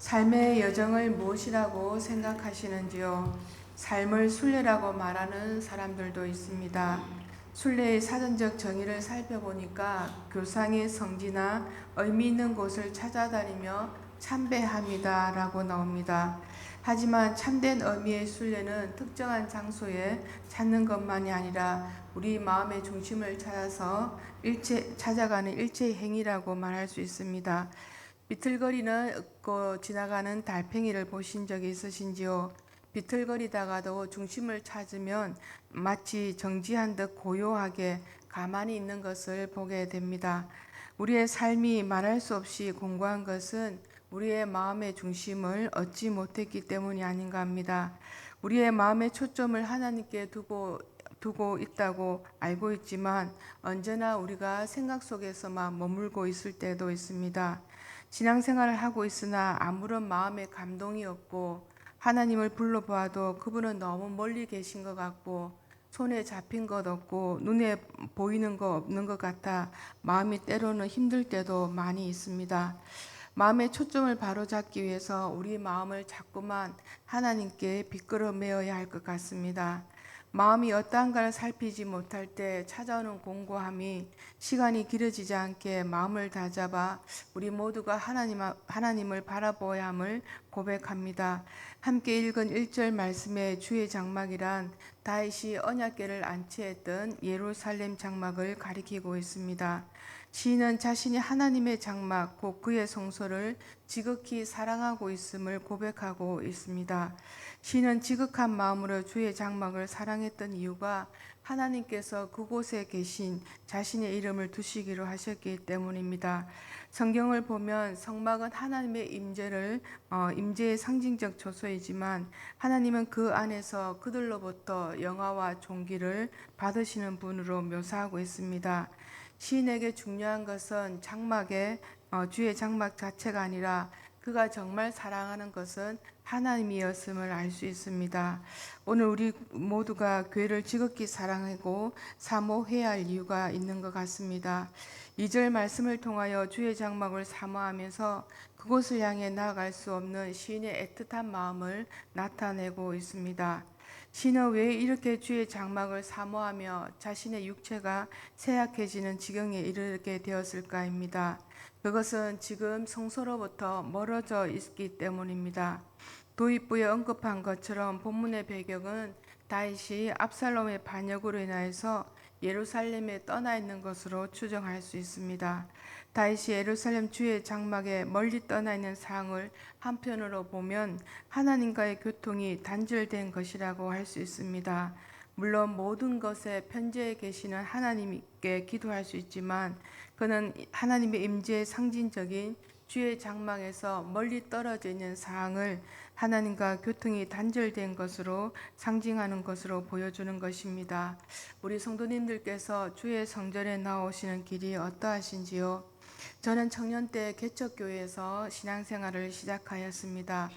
삶의 여정을 무엇이라고 생각하시는지요? 삶을 순례라고 말하는 사람들도 있습니다. 순례의 사전적 정의를 살펴보니까 교상의 성지나 의미 있는 곳을 찾아다니며 참배합니다 라고 나옵니다. 하지만 참된 의미의 순례는 특정한 장소에 찾는 것만이 아니라 우리 마음의 중심을 찾아가는 일체 행위라고 말할 수 있습니다. 비틀거리는 지나가는 달팽이를 보신 적이 있으신지요? 비틀거리다가도 중심을 찾으면 마치 정지한 듯 고요하게 가만히 있는 것을 보게 됩니다. 우리의 삶이 말할 수 없이 공고한 것은 우리의 마음의 중심을 얻지 못했기 때문이 아닌가 합니다. 우리의 마음의 초점을 하나님께 두고 있다고 알고 있지만 언제나 우리가 생각 속에서만 머물고 있을 때도 있습니다. 신앙생활을 하고 있으나 아무런 마음의 감동이 없고 하나님을 불러보아도 그분은 너무 멀리 계신 것 같고 손에 잡힌 것 없고 눈에 보이는 거 없는 것 같아 마음이 때로는 힘들 때도 많이 있습니다. 마음의 초점을 바로잡기 위해서 우리 마음을 자꾸만 하나님께 비끌어 메어야 할 것 같습니다. 마음이 어떠한가를 살피지 못할 때 찾아오는 공고함이 시간이 길어지지 않게 마음을 다잡아 우리 모두가 하나님을 바라보아야 함을 고백합니다. 함께 읽은 1절 말씀의 주의 장막이란 다윗이 언약궤를 안치했던 예루살렘 장막을 가리키고 있습니다. 시인은 자신이 하나님의 장막, 곧 그의 성소를 지극히 사랑하고 있음을 고백하고 있습니다. 시인은 지극한 마음으로 주의 장막을 사랑했던 이유가 하나님께서 그곳에 계신 자신의 이름을 두시기로 하셨기 때문입니다. 성경을 보면 성막은 하나님의 임재의 상징적 조소이지만 하나님은 그 안에서 그들로부터 영화와 존귀를 받으시는 분으로 묘사하고 있습니다. 시인에게 중요한 것은 주의 장막 자체가 아니라 그가 정말 사랑하는 것은 하나님이었음을 알 수 있습니다. 오늘 우리 모두가 교회를 지극히 사랑하고 사모해야 할 이유가 있는 것 같습니다. 2절 말씀을 통하여 주의 장막을 사모하면서 그곳을 향해 나아갈 수 없는 시인의 애틋한 마음을 나타내고 있습니다. 시인은 왜 이렇게 주의 장막을 사모하며 자신의 육체가 쇠약해지는 지경에 이르게 되었을까입니다. 그것은 지금 성소로부터 멀어져 있기 때문입니다. 도입부에 언급한 것처럼 본문의 배경은 다윗이 압살롬의 반역으로 인하여서 예루살렘에 떠나 있는 것으로 추정할 수 있습니다. 다윗이 예루살렘 주의 장막에 멀리 떠나 있는 상황을 한편으로 보면 하나님과의 교통이 단절된 것이라고 할 수 있습니다. 물론 모든 것에 편재해 계시는 하나님께 기도할 수 있지만 그는 하나님의 임재의 상징적인 주의 장막에서 멀리 떨어져 있는 사항을 하나님과 교통이 단절된 것으로 상징하는 것으로 보여주는 것입니다. 우리 성도님들께서 주의 성전에 나오시는 길이 어떠하신지요? 저는 청년 때 개척교회에서 신앙생활을 시작하였습니다.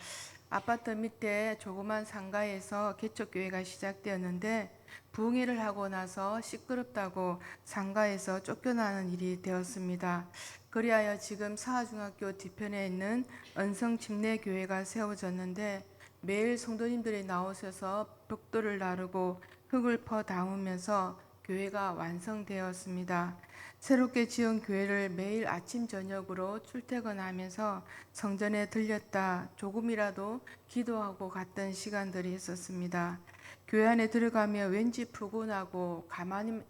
아파트 밑에 조그만 상가에서 개척교회가 시작되었는데 부흥회를 하고 나서 시끄럽다고 상가에서 쫓겨나는 일이 되었습니다. 그리하여 지금 사하중학교 뒤편에 있는 은성침례교회가 세워졌는데 매일 성도님들이 나오셔서 벽돌을 나르고 흙을 퍼 담으면서 교회가 완성되었습니다. 새롭게 지은 교회를 매일 아침 저녁으로 출퇴근하면서 성전에 들렸다 조금이라도 기도하고 갔던 시간들이 있었습니다. 교회 안에 들어가며 왠지 푸근하고 가만히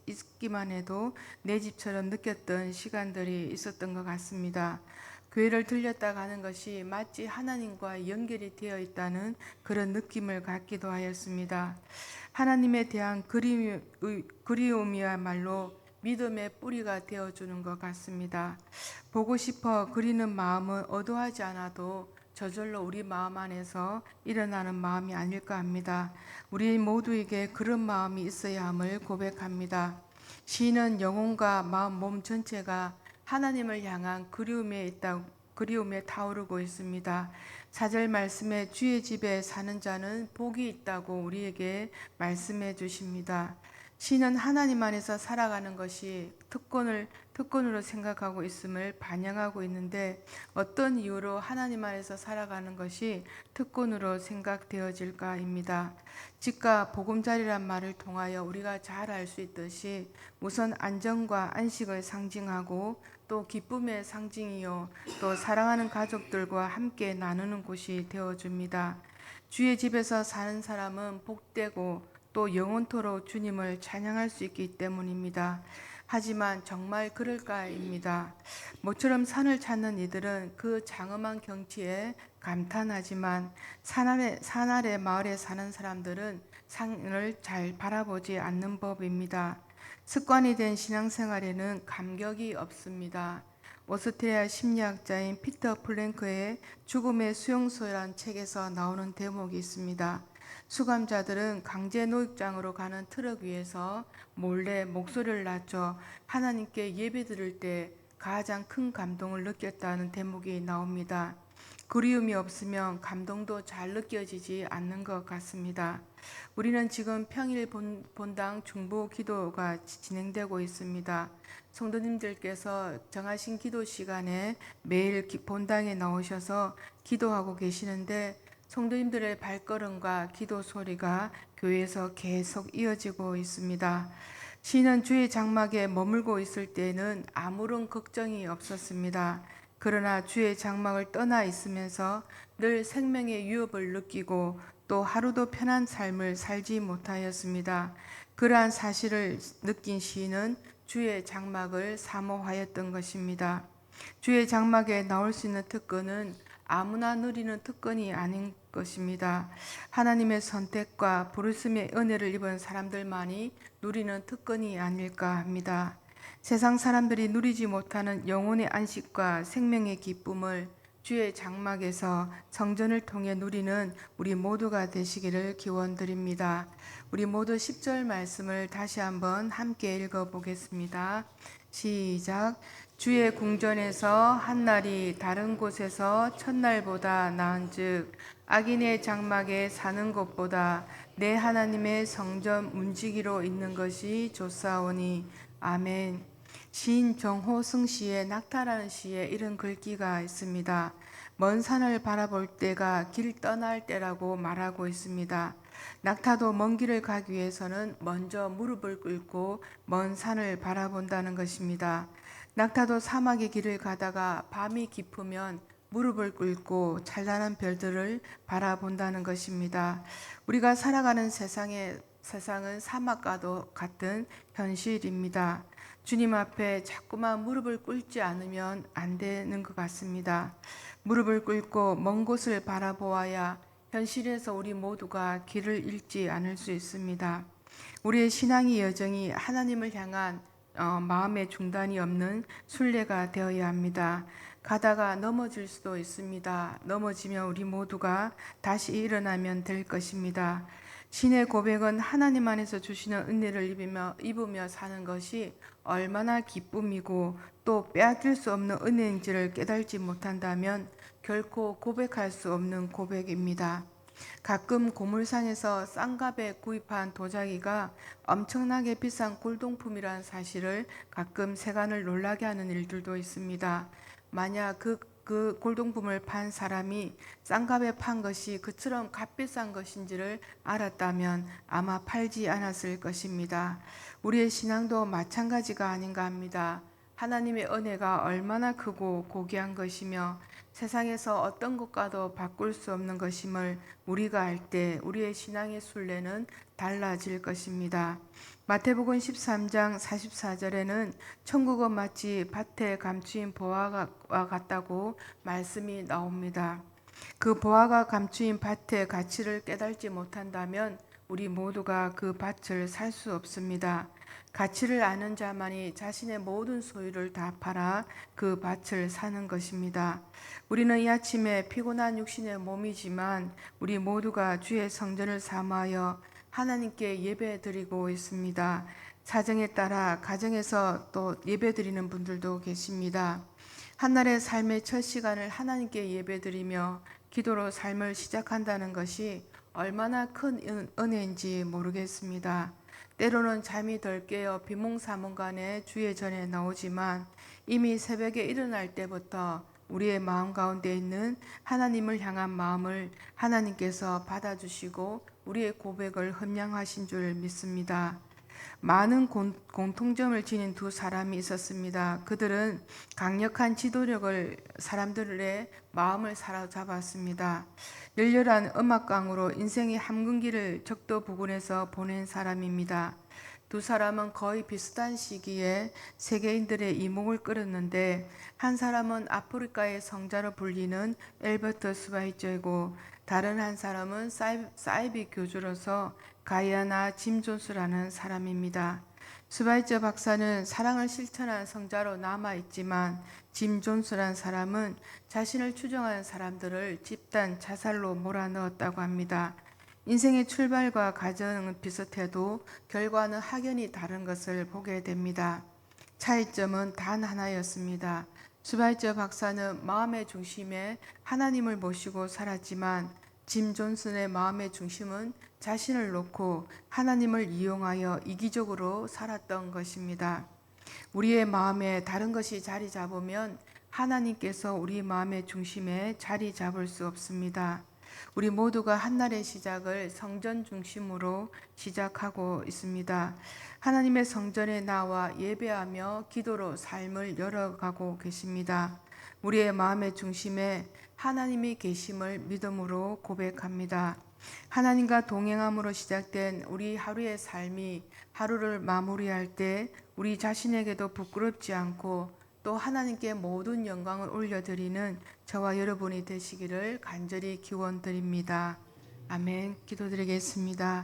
있기만 해도 내 집처럼 느꼈던 시간들이 있었던 것 같습니다. 교회를 들렸다 가는 것이 마치 하나님과 연결이 되어 있다는 그런 느낌을 갖기도 하였습니다. 하나님에 대한 그리움이야말로 믿음의 뿌리가 되어주는 것 같습니다. 보고 싶어 그리는 마음은 의도하지 않아도 저절로 우리 마음 안에서 일어나는 마음이 아닐까 합니다. 우리 모두에게 그런 마음이 있어야 함을 고백합니다. 시인은 영혼과 마음, 몸 전체가 하나님을 향한 그리움에 타오르고 있습니다. 4절 말씀에 주의 집에 사는 자는 복이 있다고 우리에게 말씀해 주십니다. 시는 하나님 안에서 살아가는 것이 특권으로 생각하고 있음을 반영하고 있는데 어떤 이유로 하나님 안에서 살아가는 것이 특권으로 생각되어질까입니다. 집과 보금자리란 말을 통하여 우리가 잘 알 수 있듯이 우선 안정과 안식을 상징하고 또 기쁨의 상징이요 또 사랑하는 가족들과 함께 나누는 곳이 되어줍니다. 주의 집에서 사는 사람은 복되고 또 영원토록 주님을 찬양할 수 있기 때문입니다. 하지만 정말 그럴까입니다. 모처럼 산을 찾는 이들은 그 장엄한 경치에 감탄하지만 산 아래 마을에 사는 사람들은 산을 잘 바라보지 않는 법입니다. 습관이 된 신앙생활에는 감격이 없습니다. 오스트리아 심리학자인 피터 플랭크의 죽음의 수용소라는 책에서 나오는 대목이 있습니다. 수감자들은 강제 노역장으로 가는 트럭 위에서 몰래 목소리를 낮춰 하나님께 예배드릴 때 가장 큰 감동을 느꼈다는 대목이 나옵니다. 그리움이 없으면 감동도 잘 느껴지지 않는 것 같습니다. 우리는 지금 평일 본당 중보 기도가 진행되고 있습니다. 성도님들께서 정하신 기도 시간에 매일 본당에 나오셔서 기도하고 계시는데 성도님들의 발걸음과 기도 소리가 교회에서 계속 이어지고 있습니다. 시는 주의 장막에 머물고 있을 때에는 아무런 걱정이 없었습니다. 그러나 주의 장막을 떠나 있으면서 늘 생명의 위협을 느끼고 또 하루도 편한 삶을 살지 못하였습니다. 그러한 사실을 느낀 시인은 주의 장막을 사모하였던 것입니다. 주의 장막에 나올 수 있는 특권은 아무나 누리는 특권이 아닌 것입니다. 하나님의 선택과 부르심의 은혜를 입은 사람들만이 누리는 특권이 아닐까 합니다. 세상 사람들이 누리지 못하는 영혼의 안식과 생명의 기쁨을 주의 장막에서 성전을 통해 누리는 우리 모두가 되시기를 기원드립니다. 우리 모두 10절 말씀을 다시 한번 함께 읽어보겠습니다. 시작. 주의 궁전에서 한날이 다른 곳에서 첫날보다 나은즉 악인의 장막에 사는 것보다 내 하나님의 성전 문지기로 있는 것이 좋사오니 아멘. 시인 정호승 씨의 낙타라는 시에 이런 글귀가 있습니다. 먼 산을 바라볼 때가 길 떠날 때라고 말하고 있습니다. 낙타도 먼 길을 가기 위해서는 먼저 무릎을 꿇고 먼 산을 바라본다는 것입니다. 낙타도 사막의 길을 가다가 밤이 깊으면 무릎을 꿇고 찬란한 별들을 바라본다는 것입니다. 우리가 살아가는 세상은 사막과도 같은 현실입니다. 주님 앞에 자꾸만 무릎을 꿇지 않으면 안 되는 것 같습니다. 무릎을 꿇고 먼 곳을 바라보아야 현실에서 우리 모두가 길을 잃지 않을 수 있습니다. 우리의 신앙의 여정이 하나님을 향한 마음의 중단이 없는 순례가 되어야 합니다. 가다가 넘어질 수도 있습니다. 넘어지면 우리 모두가 다시 일어나면 될 것입니다. 신의 고백은 하나님 안에서 주시는 은혜를 입으며 사는 것이 얼마나 기쁨이고 또 빼앗길 수 없는 은혜인지를 깨달지 못한다면 결코 고백할 수 없는 고백입니다. 가끔 고물상에서 싼 값에 구입한 도자기가 엄청나게 비싼 골동품이라는 사실을 가끔 세간을 놀라게 하는 일들도 있습니다. 만약 그 골동품을 판 사람이 싼 값에 판 것이 그처럼 값비싼 것인지를 알았다면 아마 팔지 않았을 것입니다. 우리의 신앙도 마찬가지가 아닌가 합니다. 하나님의 은혜가 얼마나 크고 고귀한 것이며 세상에서 어떤 것과도 바꿀 수 없는 것임을 우리가 알 때 우리의 신앙의 순례는 달라질 것입니다. 마태복음 13장 44절에는 천국은 마치 밭에 감추인 보화와 같다고 말씀이 나옵니다. 그 보화가 감추인 밭의 가치를 깨달지 못한다면 우리 모두가 그 밭을 살 수 없습니다. 가치를 아는 자만이 자신의 모든 소유를 다 팔아 그 밭을 사는 것입니다. 우리는 이 아침에 피곤한 육신의 몸이지만 우리 모두가 주의 성전을 사모하여 하나님께 예배드리고 있습니다. 사정에 따라 가정에서 또 예배드리는 분들도 계십니다. 한날의 삶의 첫 시간을 하나님께 예배드리며 기도로 삶을 시작한다는 것이 얼마나 큰 은혜인지 모르겠습니다. 때로는 잠이 덜 깨어 비몽사몽간에 주의 전에 나오지만 이미 새벽에 일어날 때부터 우리의 마음 가운데 있는 하나님을 향한 마음을 하나님께서 받아주시고 우리의 고백을 흠양하신 줄 믿습니다. 많은 공통점을 지닌 두 사람이 있었습니다. 그들은 강력한 지도력을 사람들의 마음을 사로잡았습니다. 열렬한 음악강으로 인생의 함근기를 적도 부근에서 보낸 사람입니다. 두 사람은 거의 비슷한 시기에 세계인들의 이목을 끌었는데 한 사람은 아프리카의 성자로 불리는 엘버트 스바이처이고 다른 한 사람은 사이비 교주로서 가이아나 짐 존스라는 사람입니다. 스바이처 박사는 사랑을 실천한 성자로 남아있지만 짐 존스란 사람은 자신을 추종하는 사람들을 집단 자살로 몰아넣었다고 합니다. 인생의 출발과 과정은 비슷해도 결과는 확연히 다른 것을 보게 됩니다. 차이점은 단 하나였습니다. 스바이처 박사는 마음의 중심에 하나님을 모시고 살았지만 짐 존슨의 마음의 중심은 자신을 놓고 하나님을 이용하여 이기적으로 살았던 것입니다. 우리의 마음에 다른 것이 자리 잡으면 하나님께서 우리 마음의 중심에 자리 잡을 수 없습니다. 우리 모두가 한날의 시작을 성전 중심으로 시작하고 있습니다. 하나님의 성전에 나와 예배하며 기도로 삶을 열어가고 계십니다. 우리의 마음의 중심에 하나님이 계심을 믿음으로 고백합니다. 하나님과 동행함으로 시작된 우리 하루의 삶이 하루를 마무리할 때 우리 자신에게도 부끄럽지 않고 또 하나님께 모든 영광을 올려드리는 저와 여러분이 되시기를 간절히 기원드립니다. 아멘. 기도드리겠습니다.